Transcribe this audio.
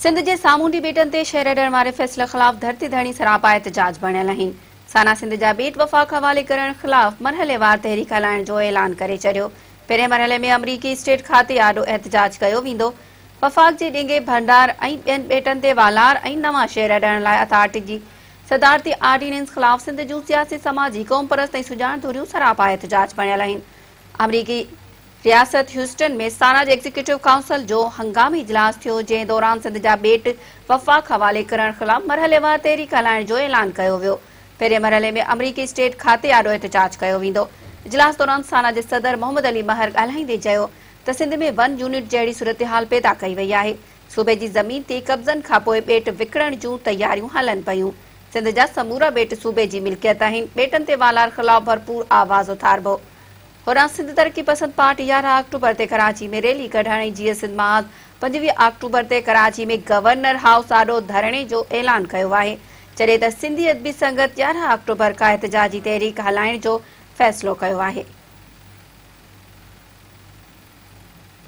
सिंध जे सामूंडी ॿेटनि ते शहर ॾियण वारे फ़ैसिले ख़िलाफ़ धरती धरणी सरापा एहतजाज बणियल आहिनि। साना सिंध जा ॿेट वफ़ाक़ हवाले करण ख़िलाफ़ मरहलेवार तहरीक हलाइण जो ऐलान करे छॾियो। पहिरें मरहले में अमरीकी स्टेट खाते आॾो एहतजाज कयो वेंदो। वफ़ाक़ जे ॾेंगे भंडार ऐं ॿियनि ॿेटनि ते वालार ऐं नवां शहर ॾियण लाइ अथॉरिटी जी सदारती आर्डीनेंस ख़िलाफ़ सिंध जूं सियासी समाजी क़ौम परस्त ऐं सुजाण धुरियूं सरापा एहतजाज बणियल आहिनि। अमरीकी रियासत ह्यूस्टन में साना जे एग्जीक्यूटिव काउंसिल जो हंगामी इजलास थियो, जंहिं दौरान सिंध जा ॿेट वफ़ाक़ हवाले करण ख़िलाफ़ मरहलेवार तहरीक हलाइण जो ऐलान कयो वियो। पहिरें मरहले में अमरीकी स्टेट खाते आॾो एहतजाज कयो वेंदो। इजलास दौरान साना जे सदर मोहम्मद अली महर ॻाल्हाईंदे चयो त सिंध में वन यूनिट जहिड़ी सूरतहाल पैदा कई वई आहे। सूबे जी ज़मीन ते कब्ज़नि खां पोइ ॿेट विकिणण जूं तयारियूं हलनि पयूं। सिंध जा समूरा ॿेट सूबे जी मिल्कियत आहिनि। ॿेटनि ते वालार ख़िलाफ़ भरपूर आवाज़ उथारिबो। होरां सिंध तरक़ी पसंद पार्टी 11 अक्टूबर ते कराची में रैली कढण ऐं जीअं सिंध महाज़ 25 अक्टूबर ते कराची में गवर्नर हाउस आॾो धरणे जो ऐलान कयो आहे, जॾहिं त सिंधी अदबी संगत 11 अक्टूबर खां एहतजाजी तहरीक हलाइण जो फ़ैसिलो कयो आहे।